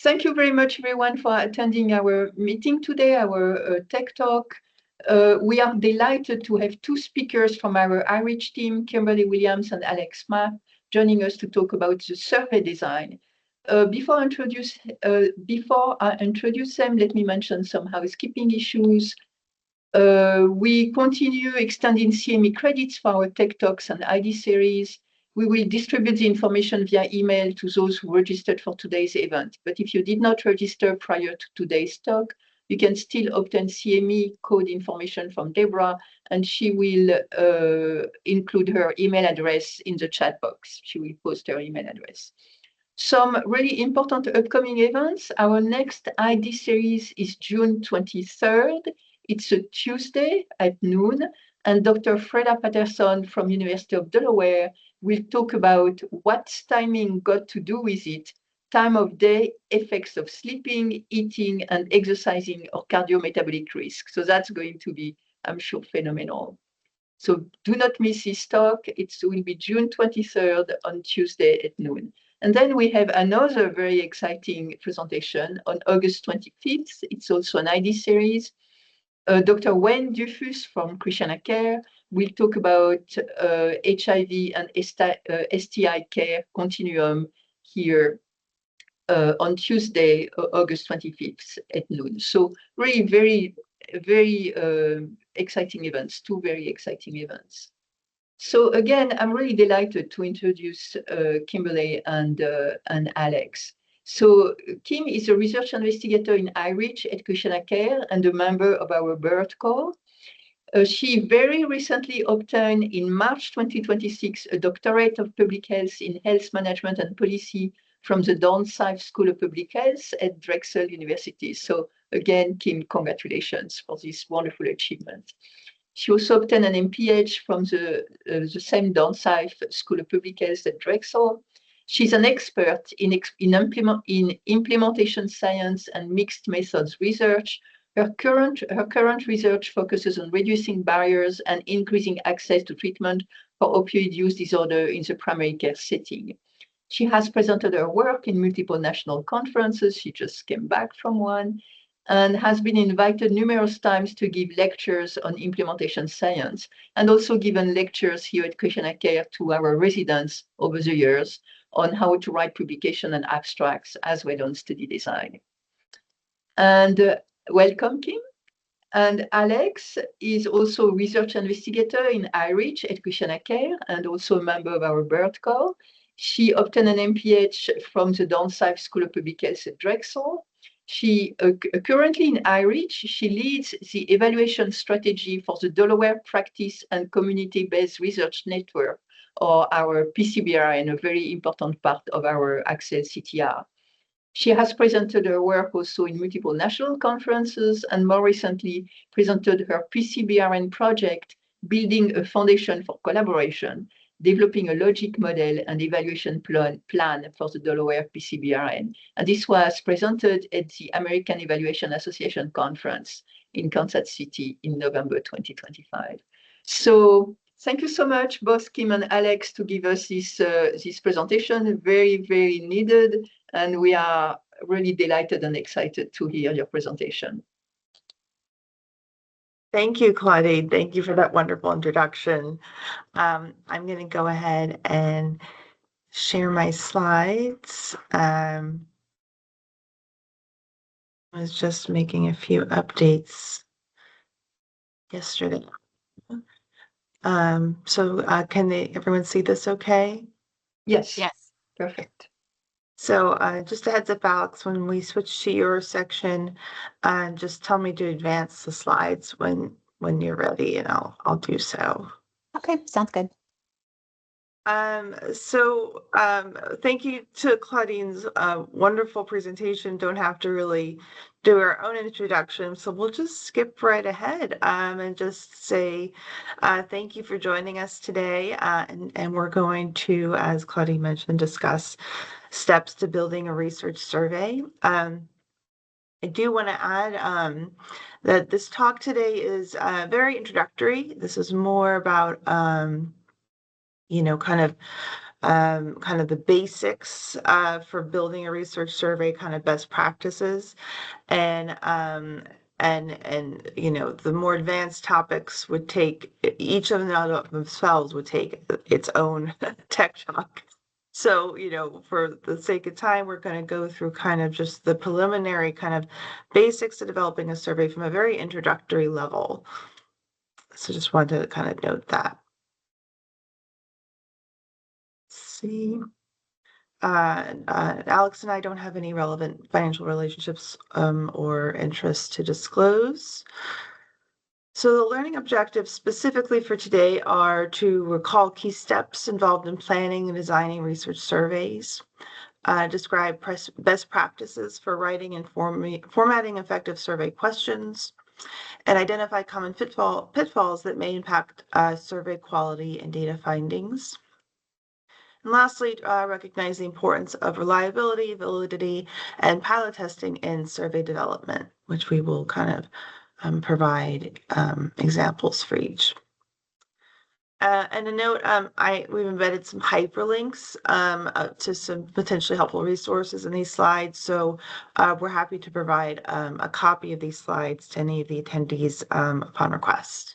Thank you very much, everyone, for attending our meeting today, our Tech Talk. We are delighted to have two speakers from our iReach team, Kimberly Williams and Alex Mapp, joining us to talk about the survey design. Before I introduce them, let me mention some housekeeping issues. We continue extending CME credits for our Tech Talks and ID series. We will distribute the information via email to those who registered for today's event. But if you did not register prior to today's talk, you can still obtain CME code information from Deborah, and she will include her email address in the chat box. She will post her email address. Some really important upcoming events. Our next ID series is June 23rd. It's a Tuesday at noon, and Dr. Freda Patterson from University of Delaware will talk about what's timing got to do with it, time of day, effects of sleeping, eating, and exercising or cardiometabolic risk. So that's going to be, I'm sure, phenomenal. So do not miss this talk. It will be June 23rd on Tuesday at noon. And then we have another very exciting presentation on August 25th. It's also an ID series. Dr. Wayne Dufus from ChristianaCare will talk about HIV and STI care continuum here on Tuesday, August 25th at noon. So really very exciting events, two very exciting events. So again, I'm really delighted to introduce Kimberly and Alex. So Kim is a research investigator in iReach at ChristianaCare and a member of our Bird Corps. She very recently obtained in March 2026 a doctorate of public health in health management and policy from the Dornsife School of Public Health at Drexel University. So again, Kim, congratulations for this wonderful achievement. She also obtained an MPH from the same Dornsife School of Public Health at Drexel. She's an expert in implementation science and mixed methods research. Her current research focuses on reducing barriers and increasing access to treatment for opioid use disorder in the primary care setting. She has presented her work in multiple national conferences. She just came back from one, and has been invited numerous times to give lectures on implementation science, and also given lectures here at ChristianaCare to our residents over the years on how to write publication and abstracts, as well as study design. And welcome, Kim. And Alex is also a research investigator in iReach at ChristianaCare and also a member of our Bird Corps. She obtained an MPH from the Dornsife School of Public Health at Drexel. She currently in iReach, she leads the evaluation strategy for the Delaware Practice and Community-Based Research Network, or our PCBRN, a very important part of our ACCEL CTR. She has presented her work also in multiple national conferences and more recently presented her PCBRN project, Building a Foundation for Collaboration, developing a logic model and evaluation plan for the Delaware PCBRN. And this was presented at the American Evaluation Association Conference in Kansas City in November 2025. So thank you so much, both Kim and Alex, to give us this presentation, very, very needed. And we are really delighted and excited to hear your presentation. Thank you, Claudine. Thank you for that wonderful introduction. I'm going to go ahead and share my slides. I was just making a few updates yesterday. So can everyone see this okay? Yes. Yes. Perfect. So just a heads up, Alex, when we switch to your section, just tell me to advance the slides when you're ready, and I'll do so. Okay, sounds good. So thank you to Claudine's wonderful presentation. Don't have to really do our own introduction, so we'll just skip right ahead and just say thank you for joining us today. And we're going to, as Claudine mentioned, discuss steps to building a research survey. I do want to add that this talk today is very introductory. This is more about kind of kind of the basics for building a research survey, kind of best practices, and the more advanced topics would take, each of them themselves would take its own tech talk. So, for the sake of time, we're going to go through kind of just the preliminary kind of basics of developing a survey from a very introductory level. So just wanted to kind of note that. Let's see. Alex and I don't have any relevant financial relationships or interests to disclose. So the learning objectives specifically for today are to recall key steps involved in planning and designing research surveys, describe best practices for writing and formatting effective survey questions, and identify common pitfalls that may impact survey quality and data findings. And lastly, recognize the importance of reliability, validity, and pilot testing in survey development, which we will kind of provide examples for each. And a note, we've embedded some hyperlinks to some potentially helpful resources in these slides. So we're happy to provide a copy of these slides to any of the attendees upon request.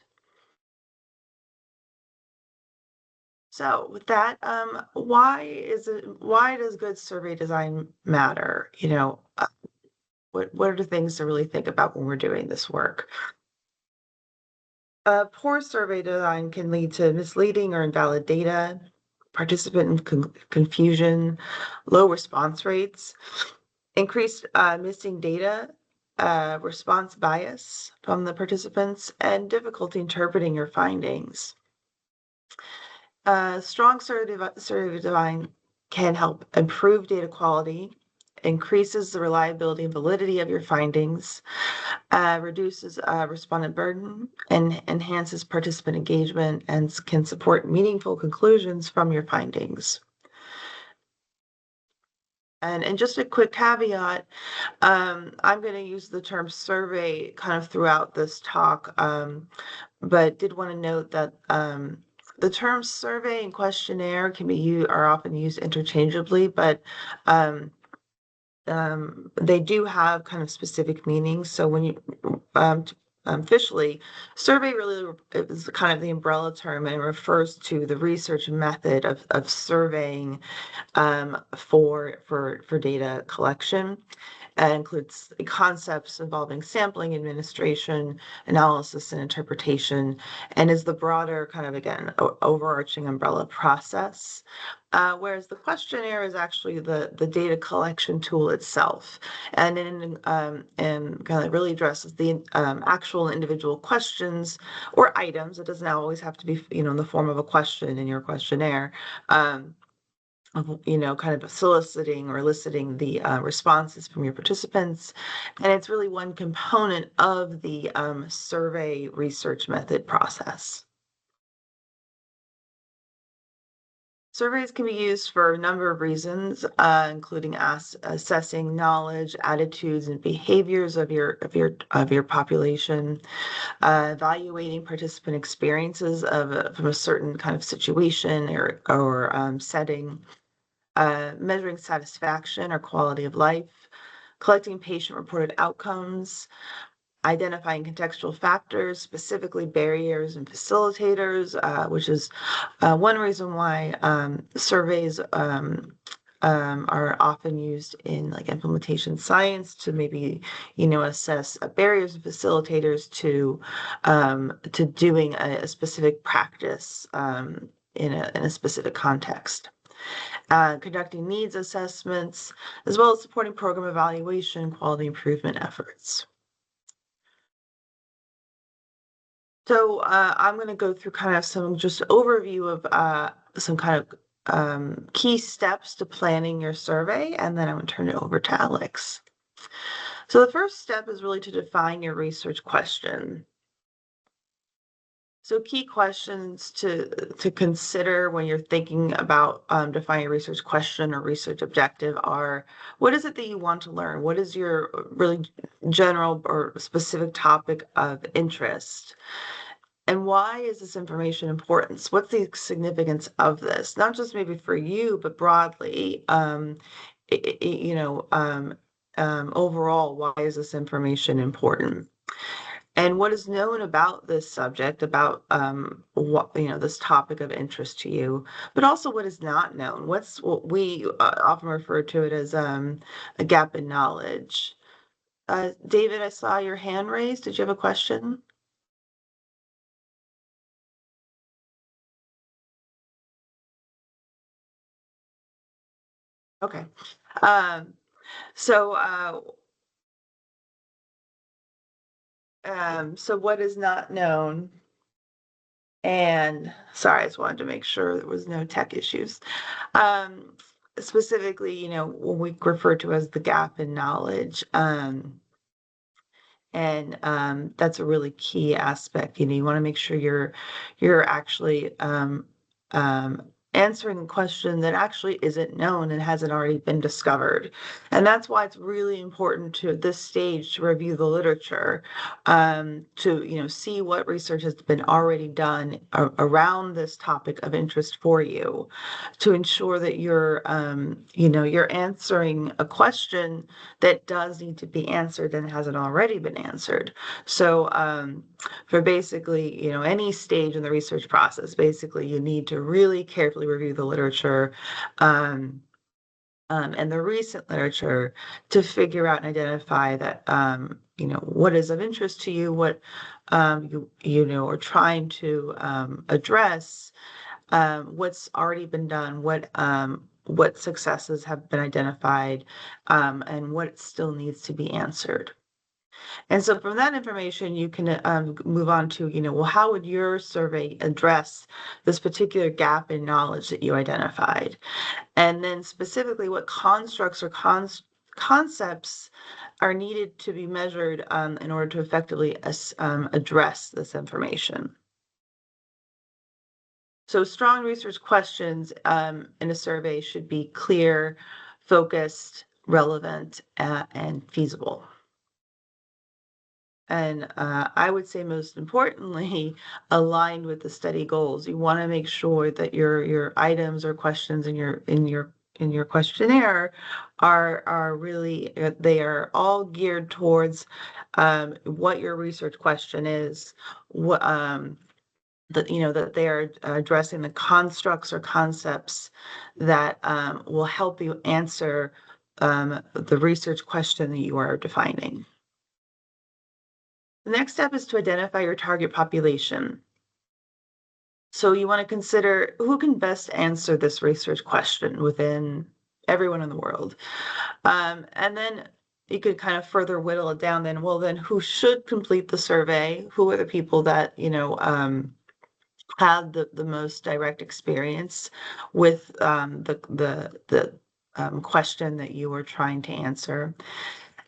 So with that, why does good survey design matter? What are the things to really think about when we're doing this work? Poor survey design can lead to misleading or invalid data, participant confusion, low response rates, increased missing data, response bias from the participants, and difficulty interpreting your findings. Strong survey design can help improve data quality, increases the reliability and validity of your findings, reduces respondent burden, and enhances participant engagement, and can support meaningful conclusions from your findings. And just a quick caveat, I'm going to use the term survey kind of throughout this talk, but did want to note that the terms survey and questionnaire are often used interchangeably, but they do have kind of specific meanings. So when you officially, survey really is kind of the umbrella term and refers to the research method of surveying for data collection. It includes concepts involving sampling, administration, analysis, and interpretation, and is the broader kind of, again, overarching umbrella process. Whereas the questionnaire is actually the data collection tool itself, and kind of really addresses the actual individual questions or items. It doesn't always have to be, in the form of a question in your questionnaire. Kind of soliciting or eliciting the responses from your participants. And it's really one component of the survey research method process. Surveys can be used for a number of reasons, including assessing knowledge, attitudes, and behaviors of your population, evaluating participant experiences from a certain kind of situation or setting, measuring satisfaction or quality of life, collecting patient-reported outcomes, identifying contextual factors, specifically barriers and facilitators, which is one reason why surveys are often used in like implementation science to maybe assess barriers and facilitators to doing a specific practice in a specific context. Conducting needs assessments, as well as supporting program evaluation and quality improvement efforts. So I'm going to go through kind of some just overview of some kind of key steps to planning your survey, and then I'm going to turn it over to Alex. So the first step is really to define your research question. So key questions to consider when you're thinking about defining a research question or research objective are, what is it that you want to learn? What is your really general or specific topic of interest? And why is this information important? What's the significance of this? Not just maybe for you, but broadly, overall, why is this information important? And what is known about this subject, about what this topic of interest to you, but also what is not known. What we often refer to it as a gap in knowledge. David, I saw your hand raised. Did you have a question? Okay. So what is not known? And sorry, I just wanted to make sure there was no tech issues. Specifically, what we refer to as the gap in knowledge. And that's a really key aspect. You want to make sure you're actually answering a question that actually isn't known and hasn't already been discovered. And that's why it's really important to, at this stage, to review the literature, to see what research has been already done around this topic of interest for you, to ensure that you're answering a question that does need to be answered and hasn't already been answered. So for basically, any stage in the research process, basically you need to really carefully review the literature and the recent literature to figure out and identify that, what is of interest to you, what you are trying to address, what's already been done, what successes have been identified, and what still needs to be answered. And so from that information, you can move on to, well, how would your survey address this particular gap in knowledge that you identified? And then specifically, what constructs or concepts are needed to be measured in order to effectively address this information? So strong research questions in a survey should be clear, focused, relevant, and feasible. And I would say most importantly, aligned with the study goals. You want to make sure that your items or questions in your questionnaire are really, they are all geared towards what your research question is, what that they are addressing the constructs or concepts that will help you answer the research question that you are defining. The next step is to identify your target population. So you want to consider who can best answer this research question within everyone in the world. And then you could kind of further whittle it down then, well, then who should complete the survey? Who are the people that, have the most direct experience with the question that you are trying to answer?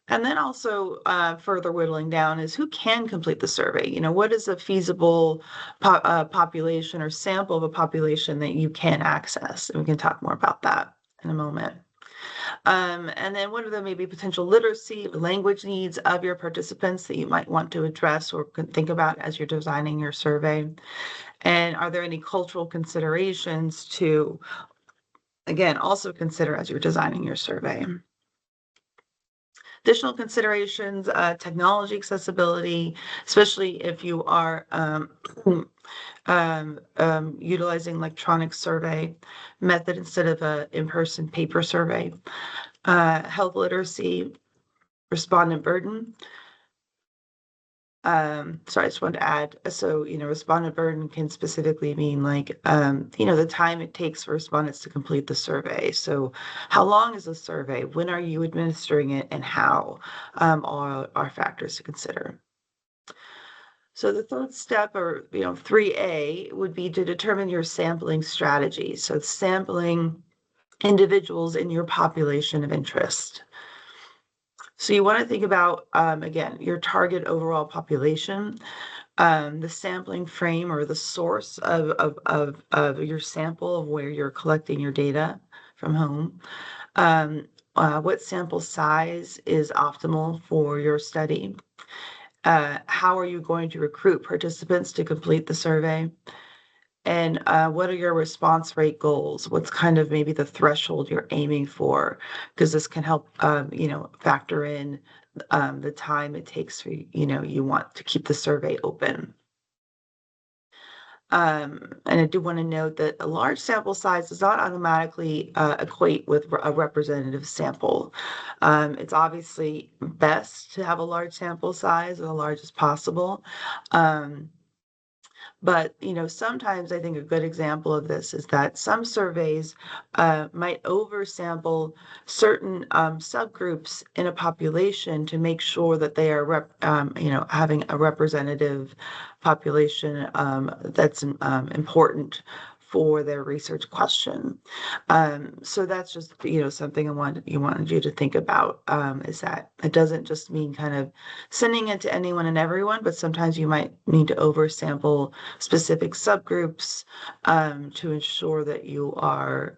And then also further whittling down is who can complete the survey? What is a feasible population or sample of a population that you can access? And we can talk more about that in a moment. And then what are the maybe potential literacy or language needs of your participants that you might want to address or think about as you're designing your survey? And are there any cultural considerations to, again, also consider as you're designing your survey? Additional considerations, technology accessibility, especially if you are utilizing electronic survey method instead of a in-person paper survey. Health literacy, respondent burden. Sorry, I just wanted to add, so, respondent burden can specifically mean the time it takes for respondents to complete the survey. So how long is the survey? When are you administering it, and how are factors to consider? So the third step, or 3A, would be to determine your sampling strategy. So sampling individuals in your population of interest. So you want to think about, again, your target overall population, the sampling frame or the source of your sample of where you're collecting your data from home, what sample size is optimal for your study, how are you going to recruit participants to complete the survey? And what are your response rate goals? What's kind of maybe the threshold you're aiming for? Because this can help, factor in the time it takes for, you want to keep the survey open. And I do want to note that a large sample size does not automatically equate with a representative sample. It's obviously best to have a large sample size, or the largest possible. But, sometimes I think a good example of this is that some surveys might oversample certain subgroups in a population to make sure that they are, having a representative population that's important for their research question. So that's just, something I wanted you to think about, is that it doesn't just mean kind of sending it to anyone and everyone, but sometimes you might need to oversample specific subgroups to ensure that you are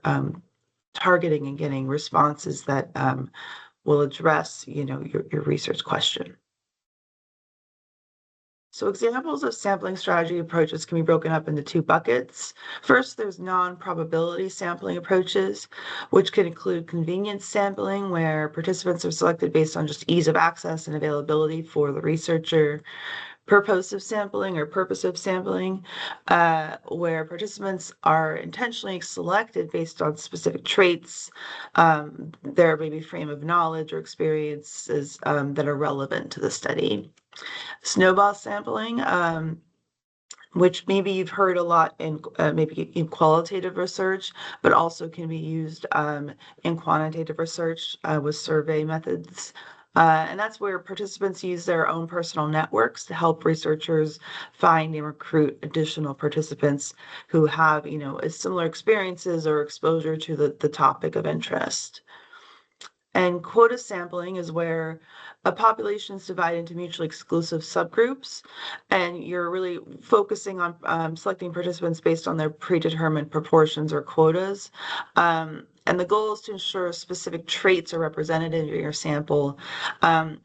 targeting and getting responses that will address, your research question. So examples of sampling strategy approaches can be broken up into two buckets. First, there's non-probability sampling approaches, which can include convenience sampling, where participants are selected based on just ease of access and availability for the researcher. Purposive sampling, or purposive sampling, where participants are intentionally selected based on specific traits, their maybe frame of knowledge or experiences that are relevant to the study. Snowball sampling, which maybe you've heard a lot in maybe in qualitative research, but also can be used in quantitative research with survey methods. And that's where participants use their own personal networks to help researchers find and recruit additional participants who have, similar experiences or exposure to the topic of interest. And quota sampling is where a population is divided into mutually exclusive subgroups, and you're really focusing on selecting participants based on their predetermined proportions or quotas. And the goal is to ensure specific traits are represented in your sample. I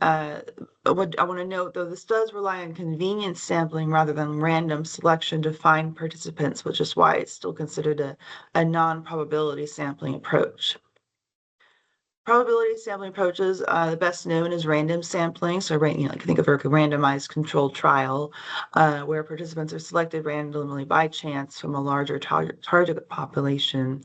want to note, though, this does rely on convenience sampling rather than random selection to find participants, which is why it's still considered a non-probability sampling approach. Probability sampling approaches, the best known is random sampling. So, think of a randomized controlled trial where participants are selected randomly by chance from a larger target population.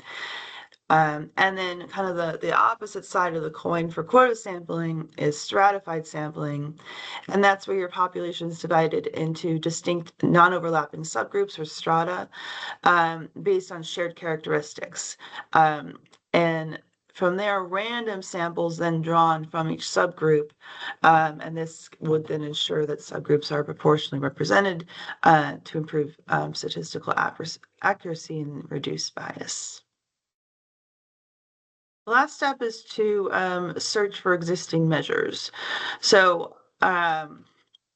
And then kind of the opposite side of the coin for quota sampling is stratified sampling. And that's where your population is divided into distinct non-overlapping subgroups, or strata, based on shared characteristics. And from there, random samples then drawn from each subgroup, and this would then ensure that subgroups are proportionally represented to improve statistical accuracy and reduce bias. The last step is to search for existing measures. So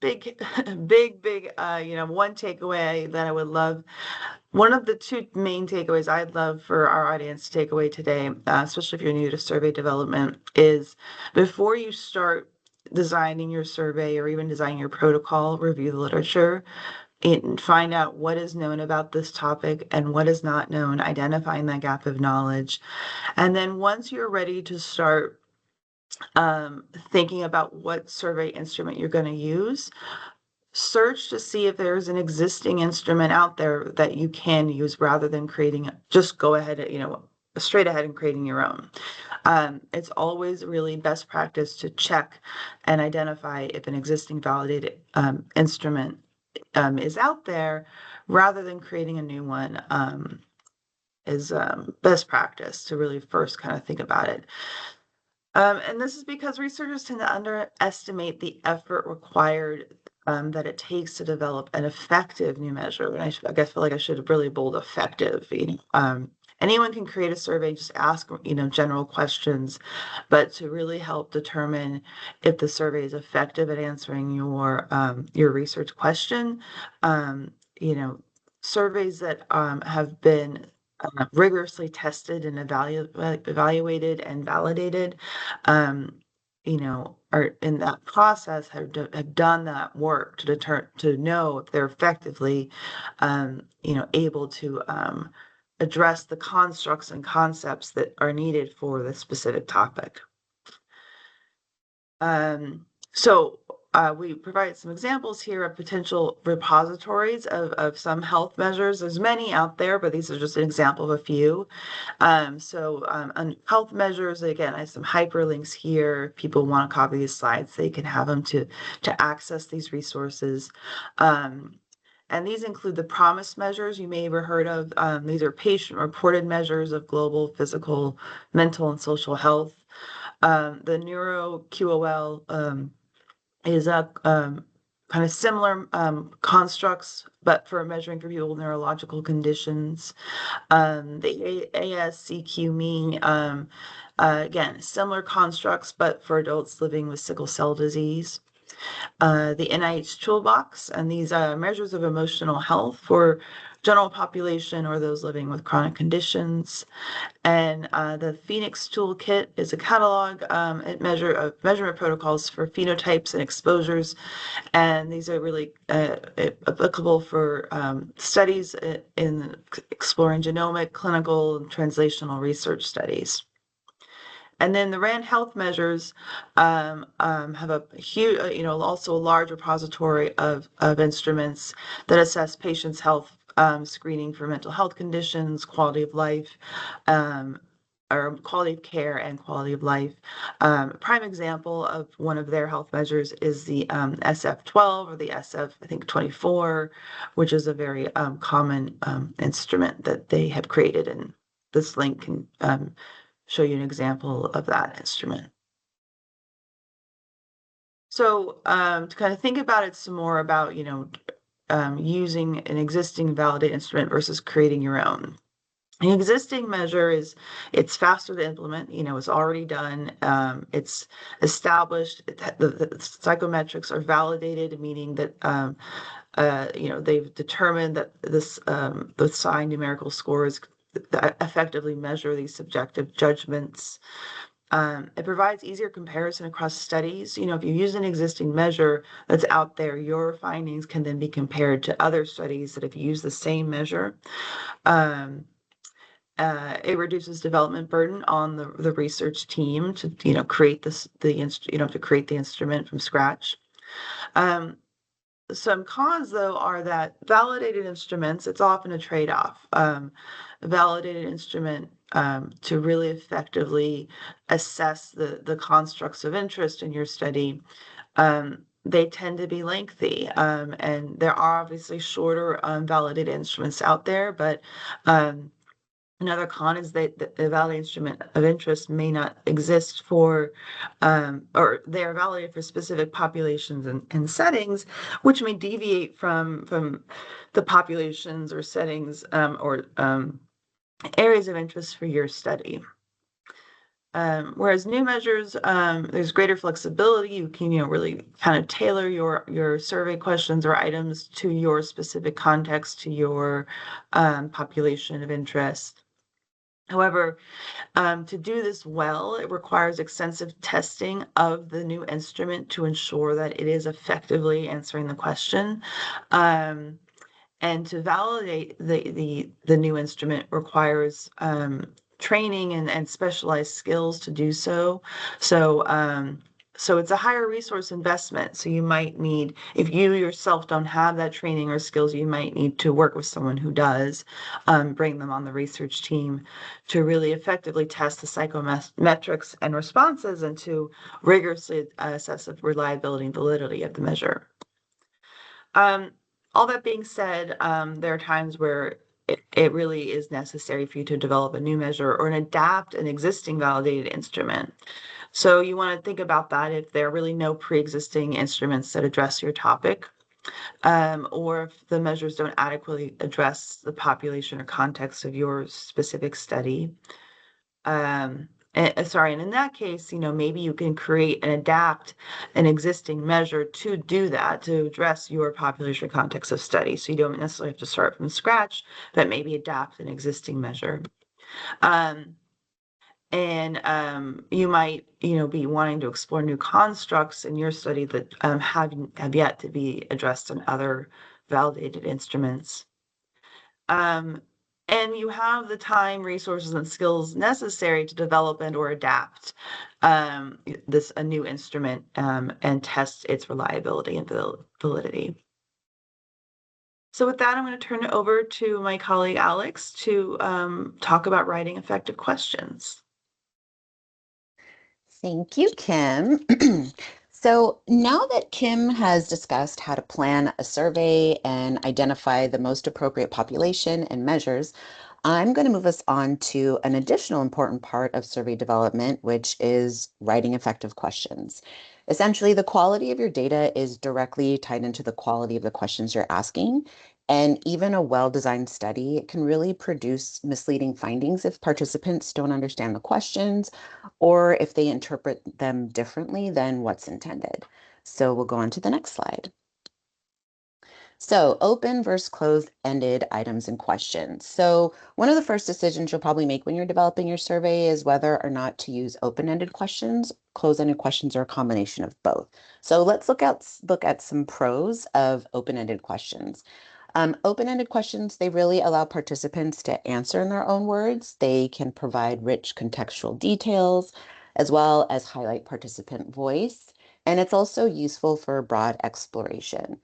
big, one takeaway that I would love, one of the two main takeaways I'd love for our audience to take away today, especially if you're new to survey development, is before you start designing your survey or even designing your protocol, review the literature and find out what is known about this topic and what is not known, identifying that gap of knowledge. And then once you're ready to start thinking about what survey instrument you're going to use, search to see if there's an existing instrument out there that you can use rather than just go ahead, straight ahead and creating your own. It's always really best practice to check and identify if an existing validated instrument is out there rather than creating a new one. Is best practice to really first kind of think about it. And this is because researchers tend to underestimate the effort required that it takes to develop an effective new measure. And I feel like I should have really bold effective. Anyone can create a survey, just ask, general questions, but to really help determine if the survey is effective at answering your research question, surveys that have been rigorously tested and evaluated and validated are in that process have done that work to know if they're effectively, able to address the constructs and concepts that are needed for the specific topic. So we provided some examples here of potential repositories of some health measures. There's many out there, but these are just an example of a few. On health measures, again, I have some hyperlinks here. If people want to copy these slides, they can have them to access these resources. And these include the PROMIS measures you may have heard of. These are patient-reported measures of global, physical, mental, and social health. The NeuroQOL is a kind of similar constructs, but for measuring for people with neurological conditions. The ASCQ-Me, again, similar constructs, but for adults living with sickle cell disease. The NIH Toolbox, and these measures of emotional health for general population or those living with chronic conditions. And the Phoenix Toolkit is a catalog measurement protocols for phenotypes and exposures. And these are really applicable for studies in exploring genomic, clinical, and translational research studies. And then the RAND health measures have a huge, also a large repository of instruments that assess patients' health, screening for mental health conditions, quality of life, or quality of care and quality of life. A prime example of one of their health measures is the SF-12 or the SF, I think, 24, which is a very common instrument that they have created. And this link can show you an example of that instrument. So to kind of think about it some more about, using an existing validated instrument versus creating your own. An existing measure it's faster to implement, it's already done, it's established, the psychometrics are validated, meaning that, they've determined that the sign numerical scores effectively measure these subjective judgments. It provides easier comparison across studies. If you use an existing measure that's out there, your findings can then be compared to other studies that have used the same measure. It reduces development burden on the research team to create the instrument from scratch. Some cons, though, are that validated instruments, it's often a trade-off. A validated instrument to really effectively assess the constructs of interest in your study, they tend to be lengthy. And there are obviously shorter validated instruments out there, but another con is that the validated instrument of interest may not exist for, or they are validated for specific populations and settings, which may deviate from the populations or settings or areas of interest for your study. Whereas new measures, there's greater flexibility. You can, really kind of tailor your survey questions or items to your specific context, to your population of interest. However, to do this well, it requires extensive testing of the new instrument to ensure that it is effectively answering the question. And to validate the new instrument requires training and specialized skills to do so. So it's a higher resource investment. So you might need, if you yourself don't have that training or skills, you might need to work with someone who does, bring them on the research team to really effectively test the psychometrics and responses and to rigorously assess the reliability and validity of the measure. All that being said, there are times where it really is necessary for you to develop a new measure or adapt an existing validated instrument. So you want to think about that if there are really no pre-existing instruments that address your topic, or if the measures don't adequately address the population or context of your specific study. And in that case, maybe you can create and adapt an existing measure to do that, to address your population context of study. So you don't necessarily have to start from scratch, but maybe adapt an existing measure. And you might, be wanting to explore new constructs in your study that have yet to be addressed in other validated instruments. And you have the time, resources, and skills necessary to develop and or adapt a new instrument and test its reliability and validity. So with that, I'm going to turn it over to my colleague Alex to talk about writing effective questions. Thank you, Kim. So now that Kim has discussed how to plan a survey and identify the most appropriate population and measures, I'm going to move us on to an additional important part of survey development, which is writing effective questions. Essentially, the quality of your data is directly tied into the quality of the questions you're asking. And even a well-designed study can really produce misleading findings if participants don't understand the questions or if they interpret them differently than what's intended. So we'll go on to the next slide. So open versus closed-ended items and questions. So one of the first decisions you'll probably make when you're developing your survey is whether or not to use open-ended questions, closed-ended questions, or a combination of both. So let's look at some pros of open-ended questions. Open-ended questions, they really allow participants to answer in their own words. They can provide rich contextual details, as well as highlight participant voice. And it's also useful for broad exploration.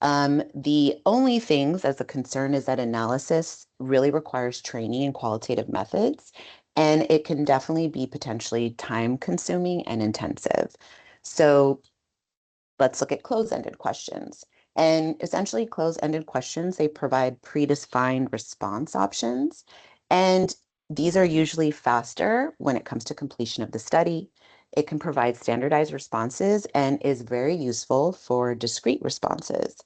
The only things as a concern is that analysis really requires training in qualitative methods, and it can definitely be potentially time consuming and intensive. So let's look at closed-ended questions. And essentially closed-ended questions, they provide predefined response options. And these are usually faster when it comes to completion of the study. It can provide standardized responses and is very useful for discrete responses.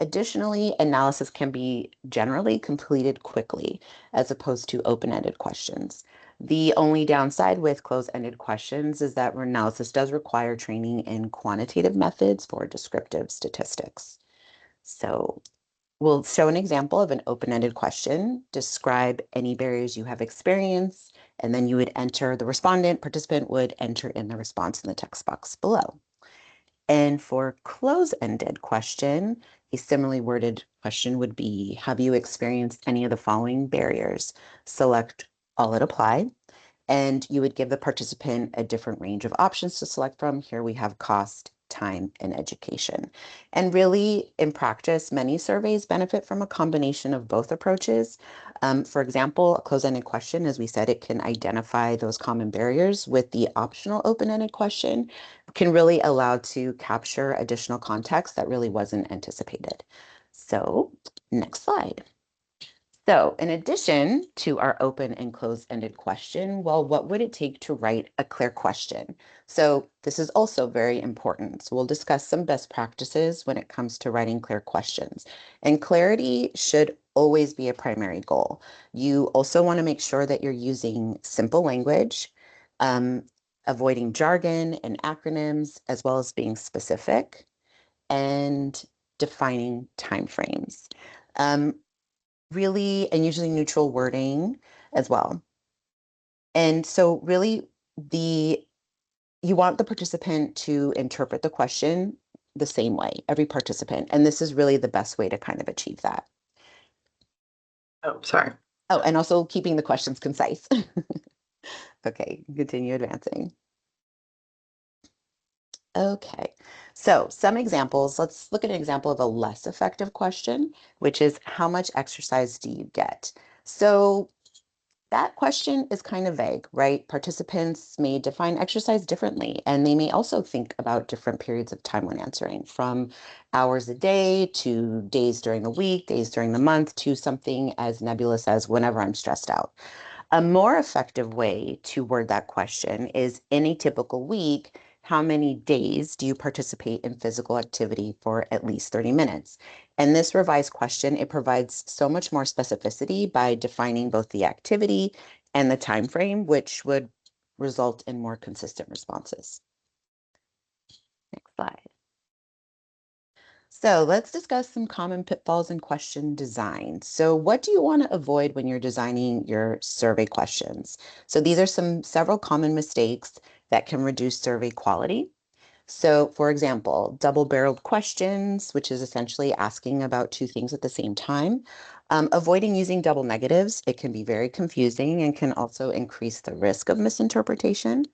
Additionally, analysis can be generally completed quickly as opposed to open-ended questions. The only downside with closed-ended questions is that analysis does require training in quantitative methods for descriptive statistics. So we'll show an example of an open-ended question, describe any barriers you have experienced, and then you would enter, the participant would enter in the response in the text box below. And for close-ended question, a similarly worded question would be, have you experienced any of the following barriers? Select all that apply. And you would give the participant a different range of options to select from. Here we have cost, time, and education. And really, in practice, many surveys benefit from a combination of both approaches. For example, a closed-ended question, as we said, it can identify those common barriers, with the optional open-ended question can really allow to capture additional context that really wasn't anticipated. So next slide. So in addition to our open and closed-ended question, well, what would it take to write a clear question? So this is also very important. So we'll discuss some best practices when it comes to writing clear questions. And clarity should always be a primary goal. You also want to make sure that you're using simple language, avoiding jargon and acronyms, as well as being specific and defining timeframes. Really, and usually neutral wording as well. And so really you want the participant to interpret the question the same way, every participant. And this is really the best way to kind of achieve that. Oh, sorry. Oh, and also keeping the questions concise. Okay, continue advancing. Okay, so some examples. Let's look at an example of a less effective question, which is how much exercise do you get? So that question is kind of vague, right? Participants may define exercise differently, and they may also think about different periods of time when answering, from hours a day to days during the week, days during the month, to something as nebulous as whenever I'm stressed out. A more effective way to word that question is, in a typical week, how many days do you participate in physical activity for at least 30 minutes? And this revised question, it provides so much more specificity by defining both the activity and the time frame, which would result in more consistent responses. Next slide. So let's discuss some common pitfalls in question design. So what do you want to avoid when you're designing your survey questions? So these are several common mistakes that can reduce survey quality. So for example, double-barreled questions, which is essentially asking about two things at the same time. Avoiding using double negatives. It can be very confusing and can also increase the risk of misinterpretation.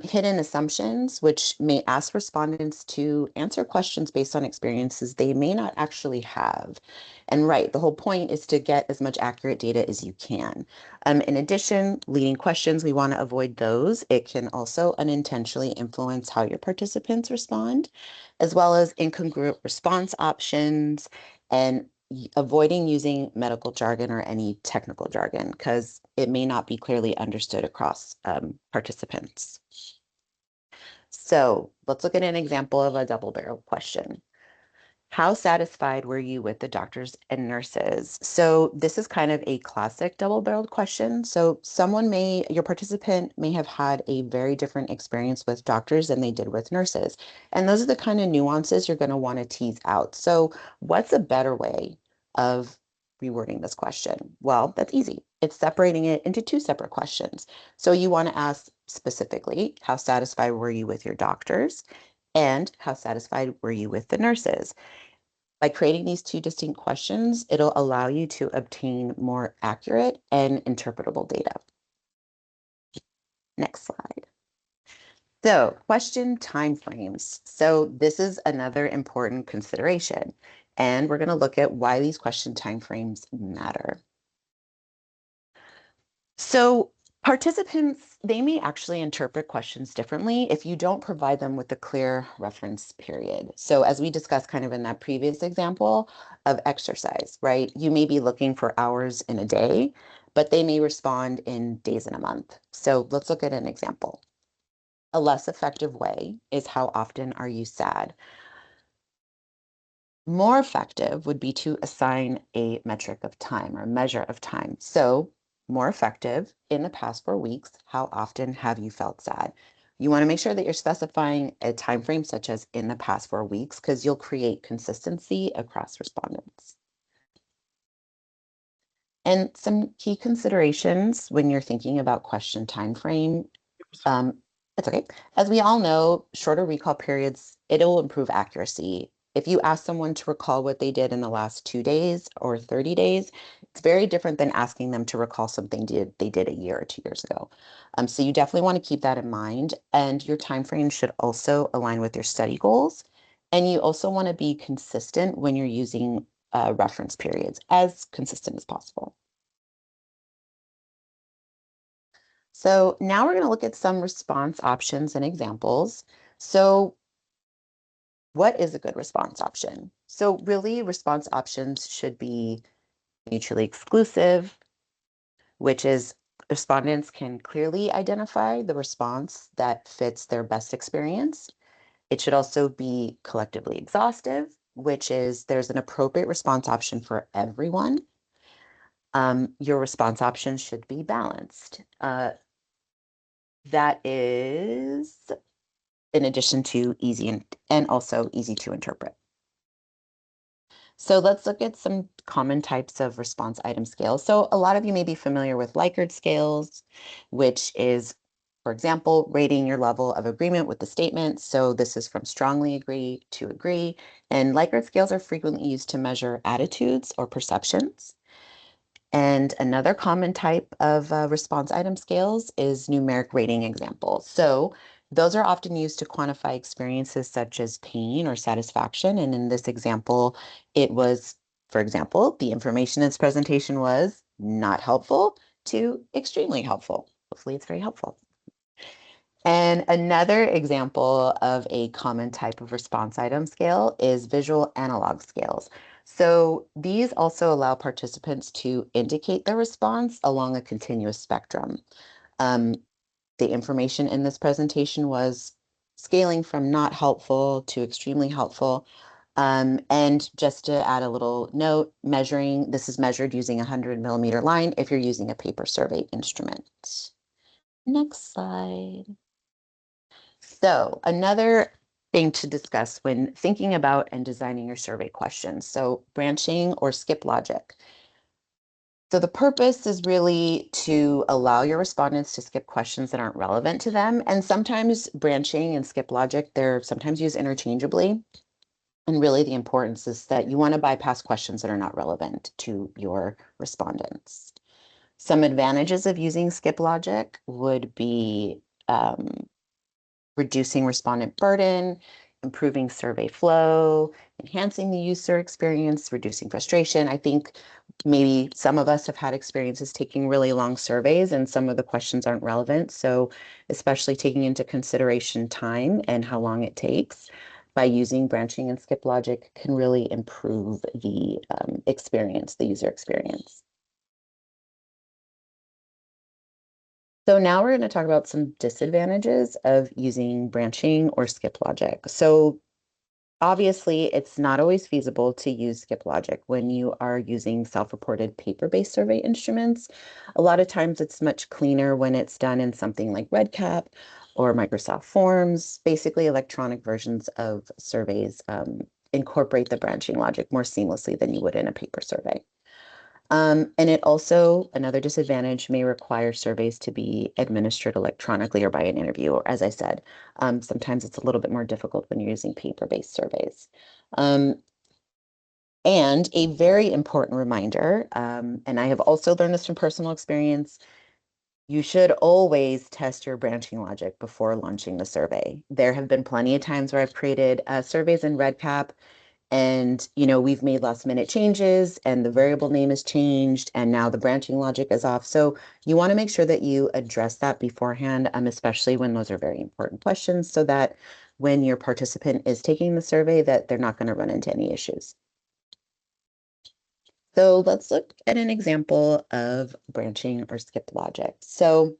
Hidden assumptions, which may ask respondents to answer questions based on experiences they may not actually have. And right, the whole point is to get as much accurate data as you can. In addition, leading questions, we want to avoid those. It can also unintentionally influence how your participants respond, as well as incongruent response options and avoiding using medical jargon or any technical jargon because it may not be clearly understood across participants. So let's look at an example of a double-barrel question. How satisfied were you with the doctors and nurses? So this is kind of a classic double-barreled question. So your participant may have had a very different experience with doctors than they did with nurses. And those are the kind of nuances you're going to want to tease out. So what's a better way of rewording this question? Well, that's easy. It's separating it into two separate questions. So you want to ask specifically, how satisfied were you with your doctors? And how satisfied were you with the nurses? By creating these two distinct questions, it'll allow you to obtain more accurate and interpretable data. Next slide. So, question timeframes. So this is another important consideration, and we're going to look at why these question timeframes matter. So participants, they may actually interpret questions differently if you don't provide them with a clear reference period. So as we discussed kind of in that previous example of exercise, right? You may be looking for hours in a day, but they may respond in days in a month. So let's look at an example. A less effective way is how often are you sad? More effective would be to assign a metric of time or measure of time. So more effective, in the past 4 weeks, how often have you felt sad? You want to make sure that you're specifying a time frame such as in the past 4 weeks because you'll create consistency across respondents. And some key considerations when you're thinking about question time frame. It's okay. As we all know, shorter recall periods, it'll improve accuracy. If you ask someone to recall what they did in the last 2 days or 30 days, it's very different than asking them to recall something they did a year or 2 years ago. So you definitely want to keep that in mind. And your time frame should also align with your study goals. And you also want to be consistent when you're using reference periods, as consistent as possible. So now we're going to look at some response options and examples. So what is a good response option? So really response options should be mutually exclusive, which is respondents can clearly identify the response that fits their best experience. It should also be collectively exhaustive, which is there's an appropriate response option for everyone. Your response options should be balanced. That is in addition to easy and also easy to interpret. So let's look at some common types of response item scales. So a lot of you may be familiar with Likert scales, which is, for example, rating your level of agreement with the statement. So this is from strongly agree to agree. And Likert scales are frequently used to measure attitudes or perceptions. And another common type of response item scales is numeric rating examples. So those are often used to quantify experiences such as pain or satisfaction. And in this example, it was, for example, the information in this presentation was not helpful to extremely helpful. Hopefully it's very helpful. And another example of a common type of response item scale is visual analog scales. So these also allow participants to indicate their response along a continuous spectrum. The information in this presentation was scaling from not helpful to extremely helpful. And just to add a little note, this is measured using a 100mm line if you're using a paper survey instrument. Next slide. So another thing to discuss when thinking about and designing your survey questions. So branching or skip logic. So the purpose is really to allow your respondents to skip questions that aren't relevant to them. And sometimes branching and skip logic, they're sometimes used interchangeably. And really the importance is that you want to bypass questions that are not relevant to your respondents. Some advantages of using skip logic would be reducing respondent burden, improving survey flow, enhancing the user experience, reducing frustration. I think maybe some of us have had experiences taking really long surveys and some of the questions aren't relevant. So especially taking into consideration time and how long it takes by using branching and skip logic can really improve the experience, the user experience. So now we're going to talk about some disadvantages of using branching or skip logic. So obviously, it's not always feasible to use skip logic when you are using self-reported paper-based survey instruments. A lot of times it's much cleaner when it's done in something like REDCap or Microsoft Forms. Basically, electronic versions of surveys incorporate the branching logic more seamlessly than you would in a paper survey. And it also, another disadvantage, may require surveys to be administered electronically or by an interviewer. As I said, sometimes it's a little bit more difficult when you're using paper-based surveys. And a very important reminder, and I have also learned this from personal experience, you should always test your branching logic before launching the survey. There have been plenty of times where I've created surveys in REDCap and, we've made last minute changes and the variable name has changed and now the branching logic is off. So you want to make sure that you address that beforehand, especially when those are very important questions so that when your participant is taking the survey that they're not going to run into any issues. So let's look at an example of branching or skip logic. So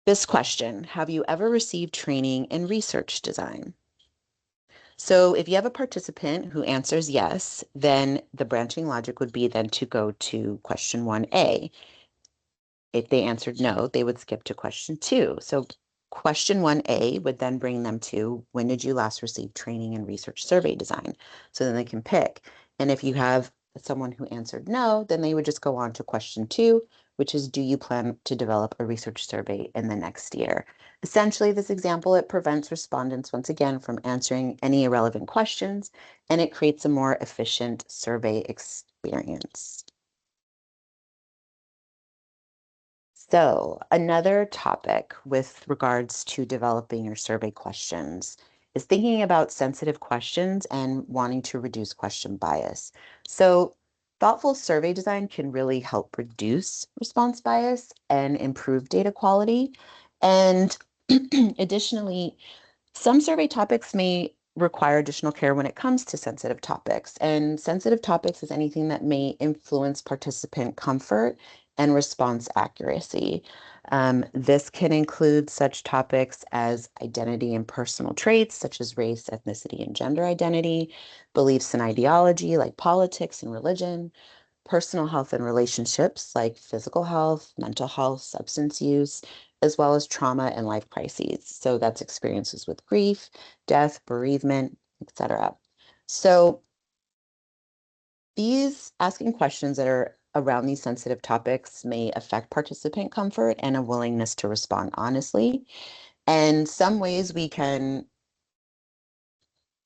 this question, have you ever received training in research design? So if you have a participant who answers yes, then the branching logic would be then to go to question 1A. If they answered no, they would skip to question 2. So question 1A would then bring them to, when did you last receive training in research survey design? So then they can pick. And if you have someone who answered no, then they would just go on to question 2, which is, do you plan to develop a research survey in the next year? Essentially, this example, it prevents respondents, once again, from answering any irrelevant questions, and it creates a more efficient survey experience. So another topic with regards to developing your survey questions is thinking about sensitive questions and wanting to reduce question bias. So thoughtful survey design can really help reduce response bias and improve data quality. And additionally, some survey topics may require additional care when it comes to sensitive topics. And sensitive topics is anything that may influence participant comfort and response accuracy. This can include such topics as identity and personal traits, such as race, ethnicity, and gender identity, beliefs and ideology, like politics and religion, personal health and relationships, like physical health, mental health, substance use, as well as trauma and life crises. So that's experiences with grief, death, bereavement, etc. So these asking questions that are around these sensitive topics may affect participant comfort and a willingness to respond honestly. And some ways we can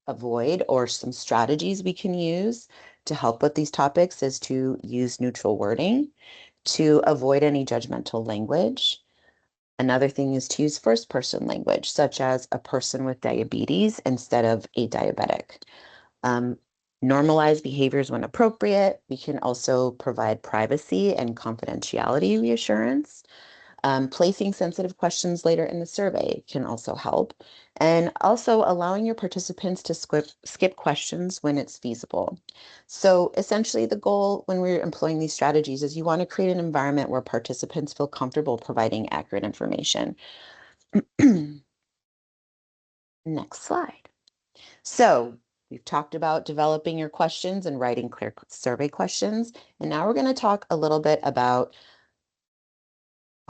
avoid, or some strategies we can use to help with these topics, is to use neutral wording, to avoid any judgmental language. Another thing is to use first-person language, such as a person with diabetes instead of a diabetic. Normalize behaviors when appropriate. We can also provide privacy and confidentiality reassurance. Placing sensitive questions later in the survey can also help. And also allowing your participants to skip questions when it's feasible. So essentially the goal when we're employing these strategies is you want to create an environment where participants feel comfortable providing accurate information. Next slide. So we've talked about developing your questions and writing clear survey questions. And now we're going to talk a little bit about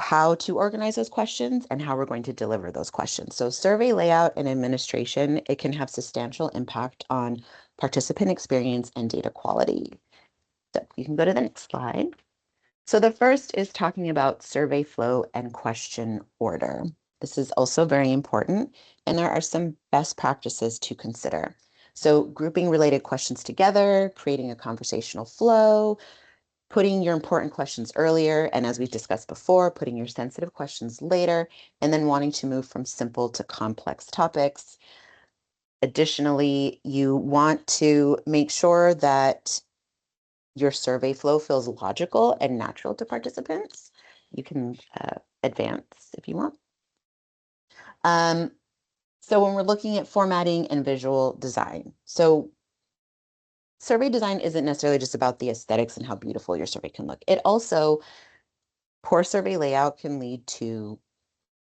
how to organize those questions and how we're going to deliver those questions. So survey layout and administration, it can have substantial impact on participant experience and data quality. So you can go to the next slide. So the first is talking about survey flow and question order. This is also very important, and there are some best practices to consider. So grouping related questions together, creating a conversational flow, putting your important questions earlier, and as we've discussed before, putting your sensitive questions later, and then wanting to move from simple to complex topics. Additionally, you want to make sure that your survey flow feels logical and natural to participants. You can advance if you want. So when we're looking at formatting and visual design, so survey design isn't necessarily just about the aesthetics and how beautiful your survey can look. It also, poor survey layout can lead to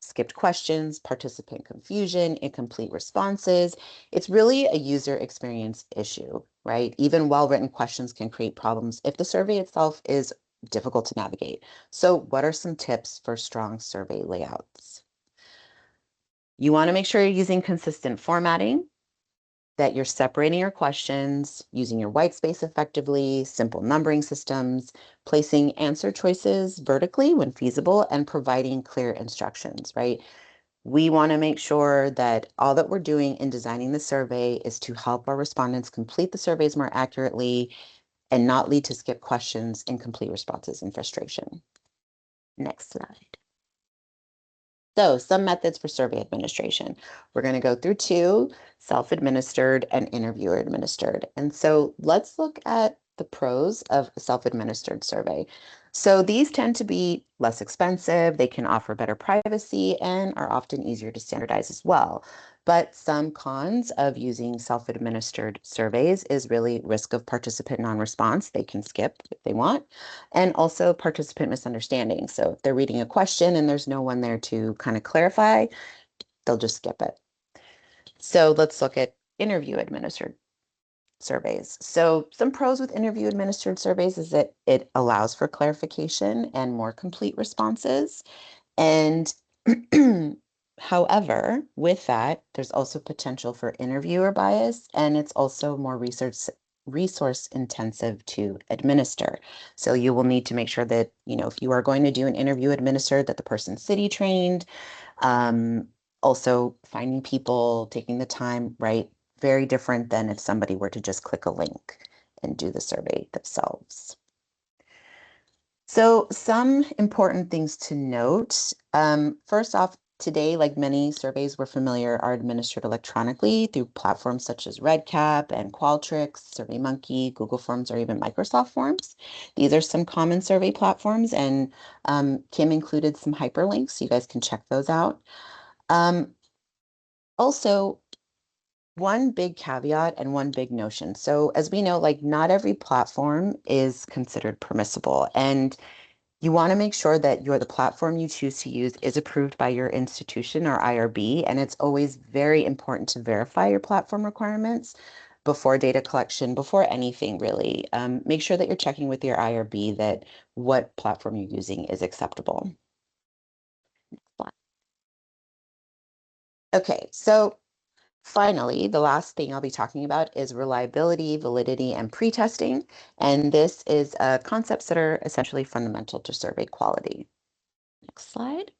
skipped questions, participant confusion, incomplete responses. It's really a user experience issue, right? Even well-written questions can create problems if the survey itself is difficult to navigate. So what are some tips for strong survey layouts? You want to make sure you're using consistent formatting, that you're separating your questions, using your white space effectively, simple numbering systems, placing answer choices vertically when feasible, and providing clear instructions, right? We want to make sure that all that we're doing in designing the survey is to help our respondents complete the surveys more accurately and not lead to skip questions, incomplete responses, and frustration. Next slide. So some methods for survey administration. We're going to go through two, self-administered and interviewer administered. And so let's look at the pros of a self-administered survey. So these tend to be less expensive, they can offer better privacy, and are often easier to standardize as well. But some cons of using self-administered surveys is really risk of participant non-response. They can skip if they want, and also participant misunderstanding. So if they're reading a question and there's no one there to kind of clarify, they'll just skip it. So let's look at interview administered surveys. So some pros with interview administered surveys is that it allows for clarification and more complete responses. And however, with that, there's also potential for interviewer bias, and it's also more resource intensive to administer. So you will need to make sure that, if you are going to do an interview administered, that the person's city trained, also finding people, taking the time, right? Very different than if somebody were to just click a link and do the survey themselves. So some important things to note. First off, today, like many surveys we're familiar, are administered electronically through platforms such as RedCap and Qualtrics, SurveyMonkey, Google Forms, or even Microsoft Forms. These are some common survey platforms, and Kim included some hyperlinks, so you guys can check those out. Also, one big caveat and one big notion. So as we know, like not every platform is considered permissible, and you want to make sure that the platform you choose to use is approved by your institution or IRB, and it's always very important to verify your platform requirements before data collection, before anything really. Make sure that you're checking with your IRB that what platform you're using is acceptable. Okay, so finally, the last thing I'll be talking about is reliability, validity, and pre-testing. And this is concepts that are essentially fundamental to survey quality. Next slide.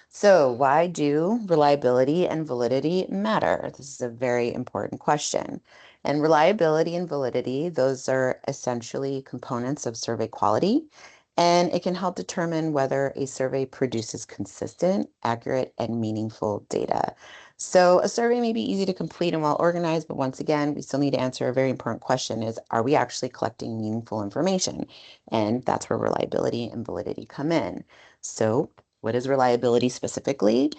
So why do reliability and validity matter? This is a very important question. And reliability and validity, those are essentially components of survey quality, and it can help determine whether a survey produces consistent, accurate, and meaningful data. So a survey may be easy to complete and well organized, but once again, we still need to answer a very important question is, are we actually collecting meaningful information? And that's where reliability and validity come in. So what is reliability specifically?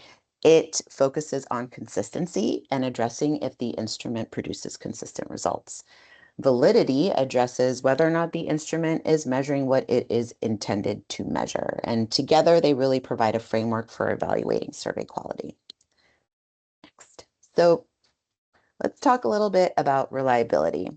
It focuses on consistency and addressing if the instrument produces consistent results. Validity addresses whether or not the instrument is measuring what it is intended to measure. And together, they really provide a framework for evaluating survey quality. Next. So let's talk a little bit about reliability.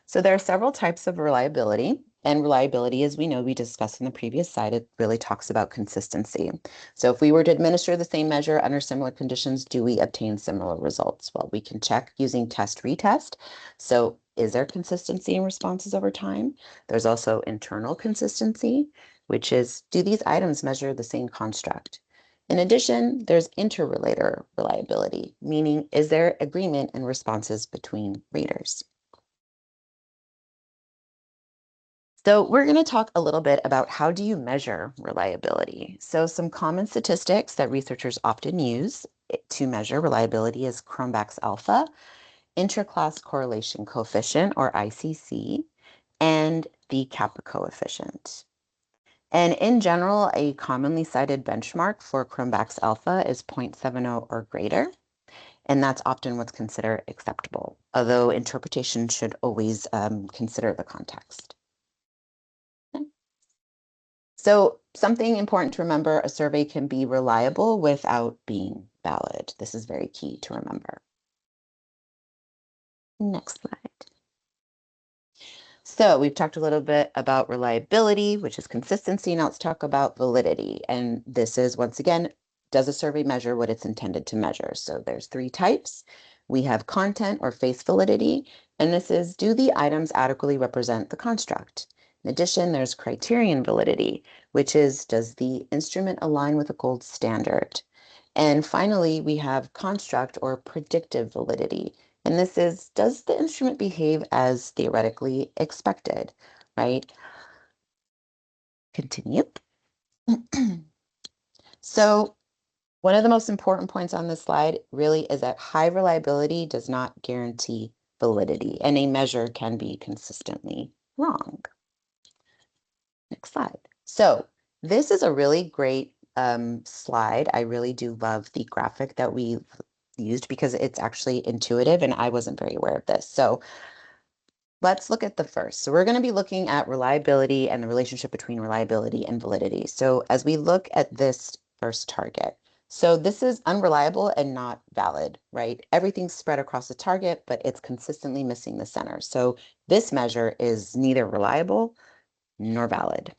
So there are several types of reliability, And reliability, as we know, we discussed in the previous slide, it really talks about consistency. So if we were to administer the same measure under similar conditions, do we obtain similar results? Well, we can check using test retest. So is there consistency in responses over time? There's also internal consistency, which is, do these items measure the same construct? In addition, there's interrelator reliability, meaning is there agreement in responses between readers? So we're going to talk a little bit about how do you measure reliability. So some common statistics that researchers often use to measure reliability is Cronbach's alpha, intraclass correlation coefficient, or ICC, and the kappa coefficient. And in general, a commonly cited benchmark for Cronbach's alpha is 0.70 or greater. And that's often what's considered acceptable, although interpretation should always consider the context. So something important to remember, a survey can be reliable without being valid. This is very key to remember. Next slide. So we've talked a little bit about reliability, which is consistency. Now let's talk about validity. And this is, once again, does a survey measure what it's intended to measure? So there's 3 types. We have content or face validity, and this is, do the items adequately represent the construct? In addition, there's criterion validity, which is, does the instrument align with a gold standard? And finally, we have construct or predictive validity. And this is, does the instrument behave as theoretically expected, right? Continue. So one of the most important points on this slide really is that high reliability does not guarantee validity, and a measure can be consistently wrong. Next slide. So this is a really great slide. I really do love the graphic that we used because it's actually intuitive, and I wasn't very aware of this. So let's look at the first. So we're going to be looking at reliability and the relationship between reliability and validity. So as we look at this first target, so this is unreliable and not valid, right? Everything's spread across the target, but it's consistently missing the center. So this measure is neither reliable nor valid.